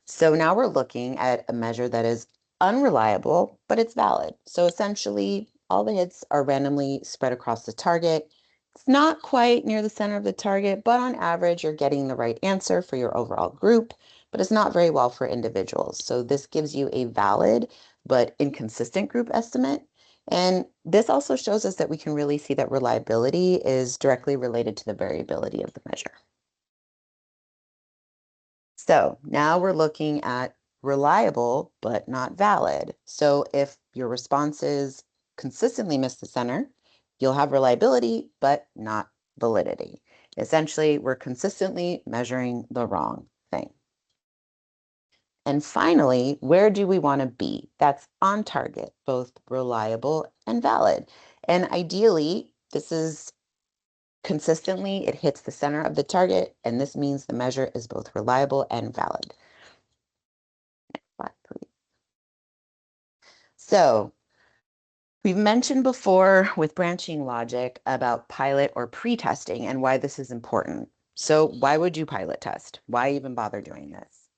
So now we're looking at a measure that is unreliable, but it's valid. So essentially, all the hits are randomly spread across the target. It's not quite near the center of the target, but on average, you're getting the right answer for your overall group, but it's not very well for individuals. So this gives you a valid but inconsistent group estimate. And this also shows us that we can really see that reliability is directly related to the variability of the measure. So now we're looking at reliable, but not valid. So if your responses consistently miss the center, you'll have reliability, but not validity. Essentially, we're consistently measuring the wrong thing. And finally, where do we want to be? That's on target, both reliable and valid. And ideally, this is consistently, it hits the center of the target, and this means the measure is both reliable and valid. Next slide, please. So we've mentioned before with branching logic about pilot or pre-testing and why this is important. So why would you pilot test? Why even bother doing this?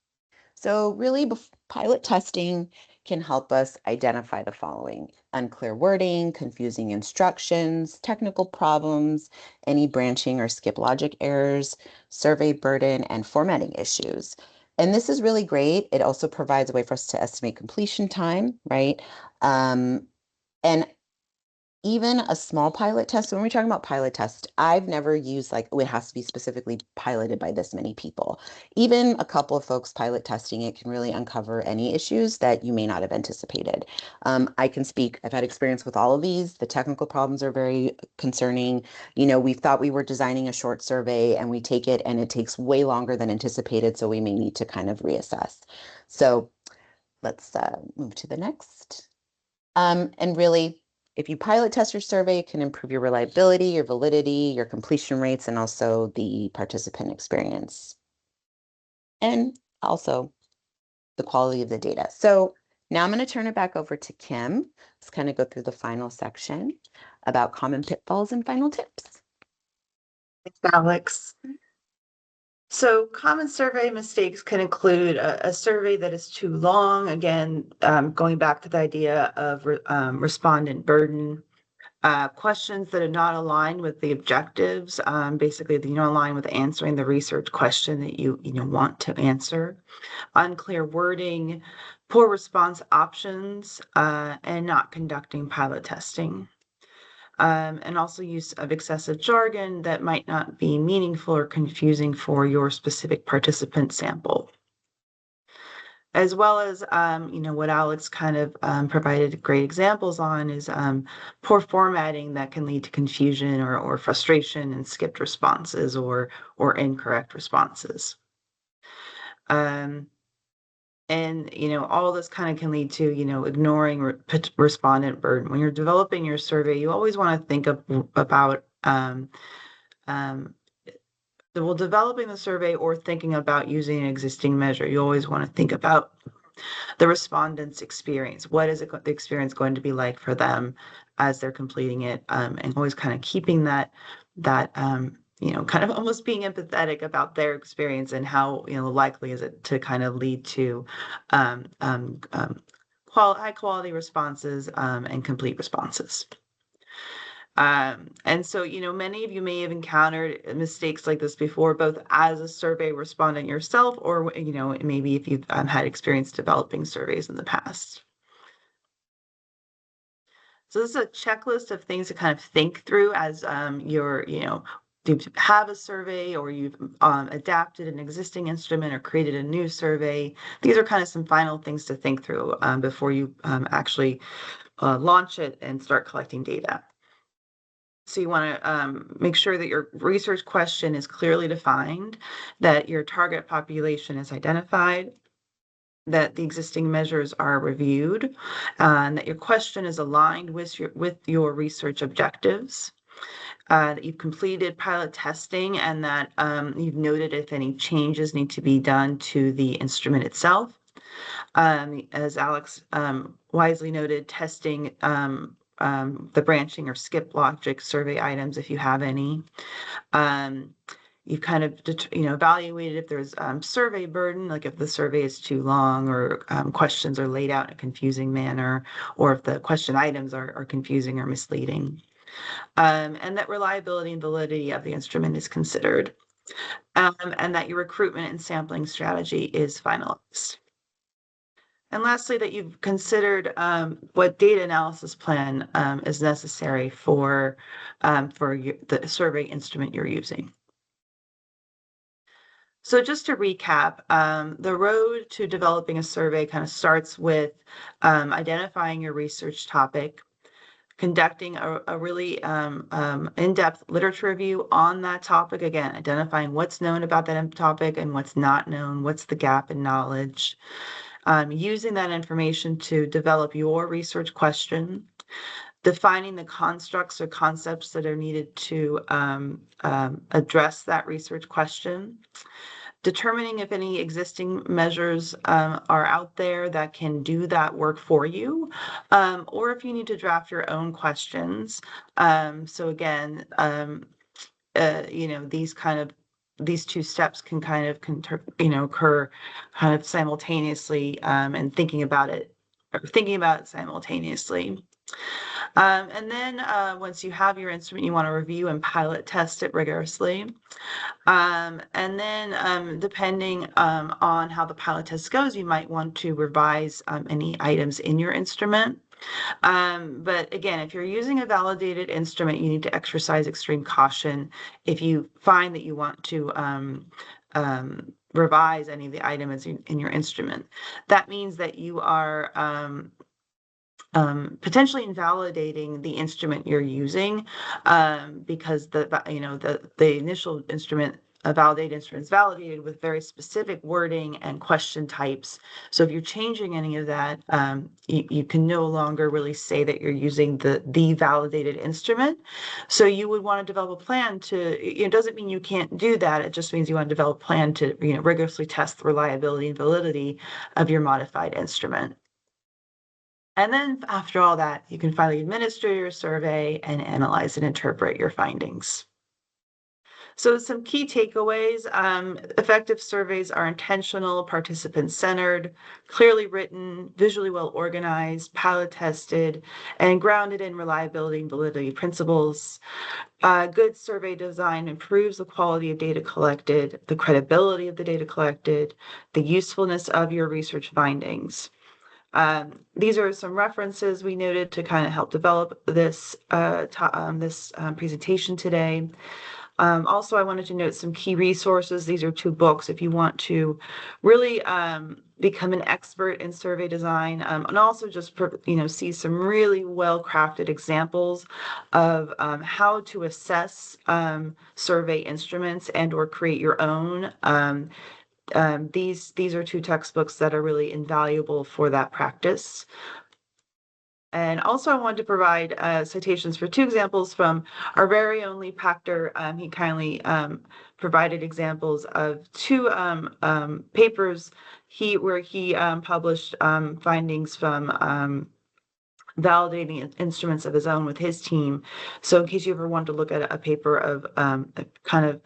So really, pilot testing can help us identify the following: unclear wording, confusing instructions, technical problems, any branching or skip logic errors, survey burden, and formatting issues. And this is really great. It also provides a way for us to estimate completion time, right? And even a small pilot test, when we're talking about pilot test, I've never used like, oh, it has to be specifically piloted by this many people. Even a couple of folks pilot testing it can really uncover any issues that you may not have anticipated. I can speak, I've had experience with all of these. The technical problems are very concerning. You know, we thought we were designing a short survey and we take it and it takes way longer than anticipated. So we may need to kind of reassess. So let's move to the next. And really, if you pilot test your survey, it can improve your reliability, your validity, your completion rates, and also the participant experience. And also the quality of the data. So now I'm going to turn it back over to Kim. Let's kind of go through the final section about common pitfalls and final tips. Thanks, Alex. So common survey mistakes can include a survey that is too long. Again, going back to the idea of respondent burden, questions that are not aligned with the objectives. Basically, you're not aligned with answering the research question that you want to answer. Unclear wording, poor response options, and not conducting pilot testing. And also use of excessive jargon that might not be meaningful or confusing for your specific participant sample. As well as, what Alex kind of provided great examples on is poor formatting that can lead to confusion or frustration and skipped responses or incorrect responses. And, all this kind of can lead to, ignoring respondent burden. When you're developing your survey, you always want to think about developing the survey or thinking about using an existing measure. You always want to think about the respondent's experience. What is the experience going to be like for them as they're completing it? And always kind of keeping that kind of almost being empathetic about their experience and how, likely is it to kind of lead to high quality responses and complete responses. And so, many of you may have encountered mistakes like this before, both as a survey respondent yourself, or, maybe if you've had experience developing surveys in the past. So this is a checklist of things to kind of think through as you're, do you have a survey or you've adapted an existing instrument or created a new survey. These are kind of some final things to think through before you actually launch it and start collecting data. So you want to make sure that your research question is clearly defined, that your target population is identified, that the existing measures are reviewed, and that your question is aligned with your research objectives, that you've completed pilot testing, and that you've noted if any changes need to be done to the instrument itself. As Alex wisely noted, testing the branching or skip logic survey items if you have any. You've kind of evaluated if there's survey burden, like if the survey is too long or questions are laid out in a confusing manner, or if the question items are confusing or misleading. And that reliability and validity of the instrument is considered. And that your recruitment and sampling strategy is finalized. And lastly, that you've considered what data analysis plan is necessary for the survey instrument you're using. So just to recap, the road to developing a survey kind of starts with identifying your research topic, conducting a really in-depth literature review on that topic. Again, identifying what's known about that topic and what's not known, what's the gap in knowledge. Using that information to develop your research question, defining the constructs or concepts that are needed to address that research question, determining if any existing measures are out there that can do that work for you, or if you need to draft your own questions. So again, these two steps can kind of occur kind of simultaneously, and thinking about it simultaneously. And then once you have your instrument, you want to review and pilot test it rigorously. And then depending on how the pilot test goes, you might want to revise any items in your instrument. But again, if you're using a validated instrument, you need to exercise extreme caution if you find that you want to revise any of the items in your instrument. That means that you are potentially invalidating the instrument you're using, because the initial instrument, a validated instrument, is validated with very specific wording and question types. So if you're changing any of that, you can no longer really say that you're using the validated instrument. So you would want to develop a plan to, it doesn't mean you can't do that. It just means you want to develop a plan to rigorously test the reliability and validity of your modified instrument. And then after all that, you can finally administer your survey and analyze and interpret your findings. So some key takeaways, effective surveys are intentional, participant-centered, clearly written, visually well organized, pilot tested, and grounded in reliability and validity principles. Good survey design improves the quality of data collected, the credibility of the data collected, the usefulness of your research findings. These are some references we noted to kind of help develop this presentation today. Also, I wanted to note some key resources. These are 2 books if you want to really become an expert in survey design, and also just see some really well-crafted examples of how to assess survey instruments and or create your own. These are 2 textbooks that are really invaluable for that practice. And also I wanted to provide citations for 2 examples from our very own Lee Pachter. He kindly provided examples of 2 papers where he published findings from validating instruments of his own with his team. So in case you ever want to look at a paper of kind of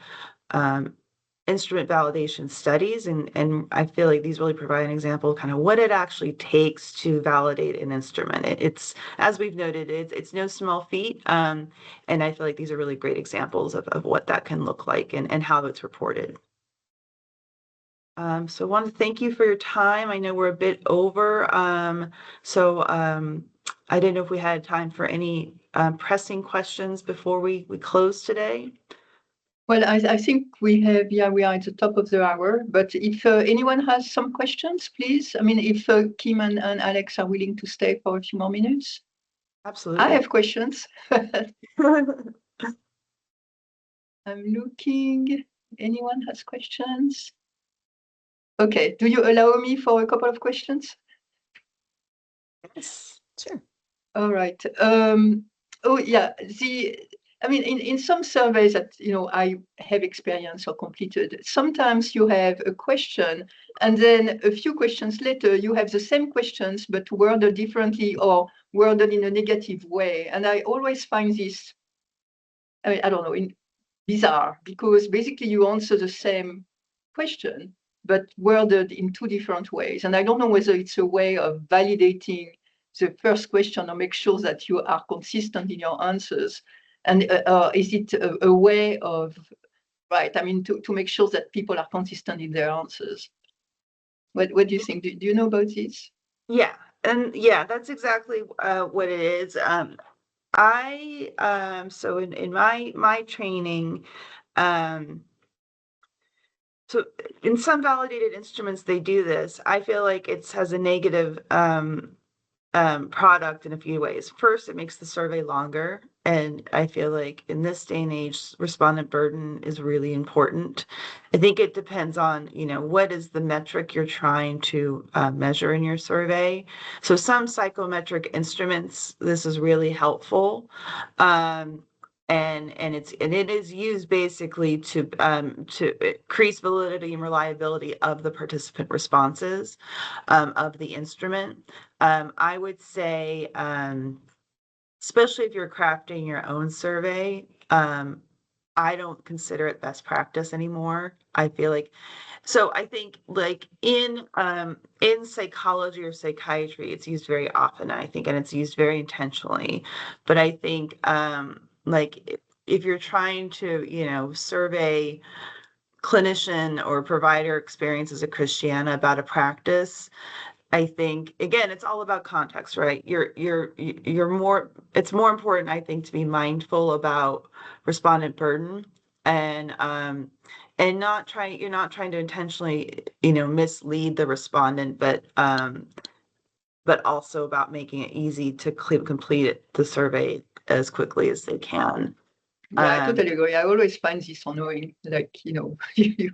instrument validation studies, and I feel like these really provide an example of kind of what it actually takes to validate an instrument. It's, as we've noted, it's no small feat, and I feel like these are really great examples of what that can look like and how it's reported. So I want to thank you for your time. I know we're a bit over, so I didn't know if we had time for any pressing questions before we close today. Well, I think we have, we are at the top of the hour, but if anyone has some questions, please. I mean, if Kim and Alex are willing to stay for a few more minutes. Absolutely. I have questions. I'm looking. Anyone has questions? Okay. Do you allow me for a couple of questions? Yes, Sure. All right. Oh, yeah. I mean, in some surveys that, I have experienced or completed, sometimes you have a question and then a few questions later, you have the same questions, but worded differently or worded in a negative way. And I always find this, I mean, I don't know, bizarre, because basically you answer the same question, but worded in 2 different ways. And I don't know whether it's a way of validating the first question or make sure that you are consistent in your answers. And is it a way of, right, I mean, to make sure that people are consistent in their answers? What do you think? Do you know about this? Yeah, and yeah, that's exactly what it is. So in my training, so in some validated instruments they do this. I feel like it has a negative product in a few ways. First, it makes the survey longer. And I feel like in this day and age, respondent burden is really important. I think it depends on, what is the metric you're trying to measure in your survey. So some psychometric instruments, this is really helpful. And it is used basically to increase validity and reliability of the participant responses of the instrument. I would say, especially if you're crafting your own survey, I don't consider it best practice anymore. I feel like, so I think like in psychology or psychiatry, it's used very often, I think, and it's used very intentionally. But I think like if you're trying to, survey clinician or provider experiences at Christiana about a practice, I think, again, it's all about context, right? It's more important, I think, to be mindful about respondent burden and you're not trying to intentionally, mislead the respondent, but also about making it easy to complete the survey as quickly as they can. Yeah, I totally agree. I always find this annoying, like, you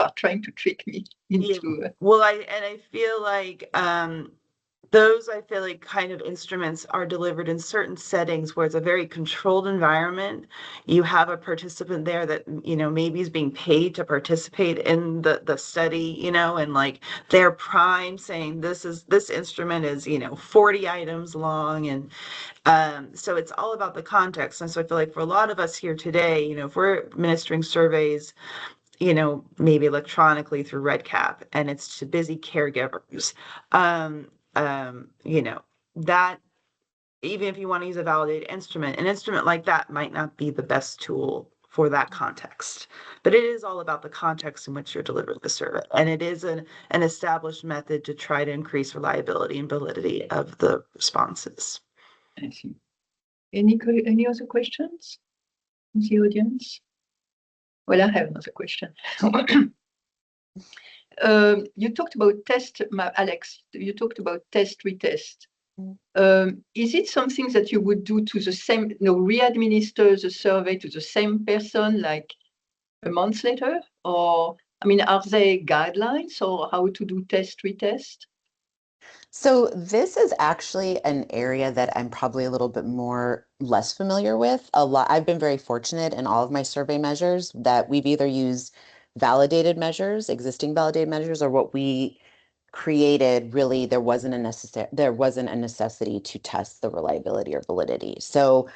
are trying to trick me into. Well, I feel like those I feel like kind of instruments are delivered in certain settings where it's a very controlled environment. You have a participant there that, maybe is being paid to participate in the study, and like they're prime saying this instrument is, 40 items long. And so it's all about the context. And so I feel like for a lot of us here today, if we're administering surveys, maybe electronically through RedCap, and it's to busy caregivers, that even if you want to use a validated instrument, an instrument like that might not be the best tool for that context. But it is all about the context in which you're delivering the survey. And it is an established method to try to increase reliability and validity of the responses. I see. Any other questions in the audience? Well, I have another question. You talked about Alex, you talked about test, retest. Is it something that you would do to the same, re-administer the survey to the same person like a month later? Or, are there guidelines or how to do test, retest? So this is actually an area that I'm probably a little bit less familiar with. I've been very fortunate in all of my survey measures that we've either used validated measures, existing validated measures, or what we created, really there wasn't a necessity to test the reliability or validity. So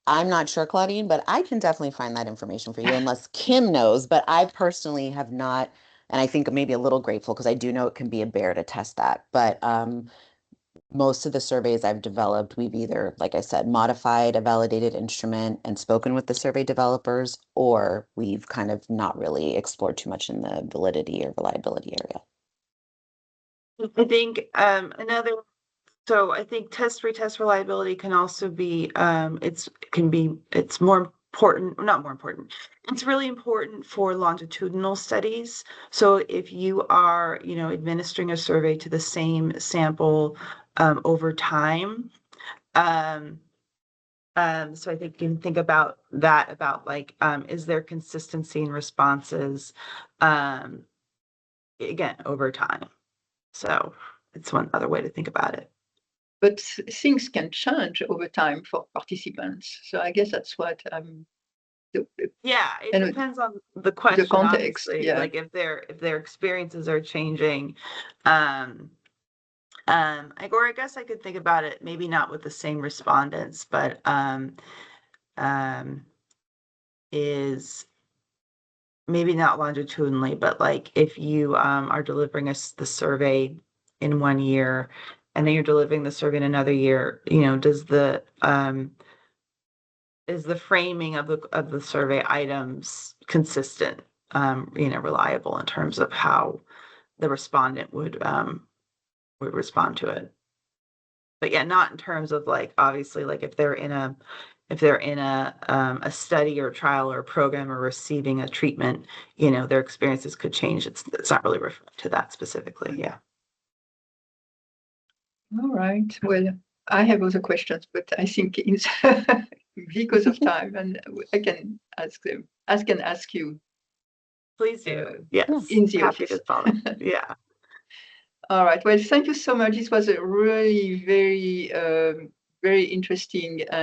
I'm not sure, Claudine, but I can definitely find that information for you unless Kim knows, but I personally have not. And I think maybe a little grateful because I do know it can be a bear to test that. But most of the surveys I've developed, we've either, like I said, modified a validated instrument and spoken with the survey developers, or we've kind of not really explored too much in the validity or reliability area. I think so I think test retest reliability can also be it's more important, not more important. It's really important for longitudinal studies. So if you are, administering a survey to the same sample over time, so I think you can think about that, about like, is there consistency in responses, again, over time. So it's one other way to think about it. But things can change over time for participants. So I guess that's what yeah, it depends on the question, the context, obviously. yeah. Like if their experiences are changing, or I guess I could think about it maybe not with the same respondents, but is maybe not longitudinally, but like if you are delivering the survey in 1 year and then you're delivering the survey in another year, does the is the framing of the survey items consistent, reliable in terms of how the respondent would respond to it. But yeah, not in terms of like, obviously, like if they're in a a study or a trial or a program or receiving a treatment, their experiences could change. It's not really referring to that specifically. Yeah. All right. Well, I have other questions, but I think it's because of time, and I can ask them. I can ask you. Please do. Yes. In the Happy office. to follow. Yeah. All right. Well, thank you so much. This was a really very, very interesting and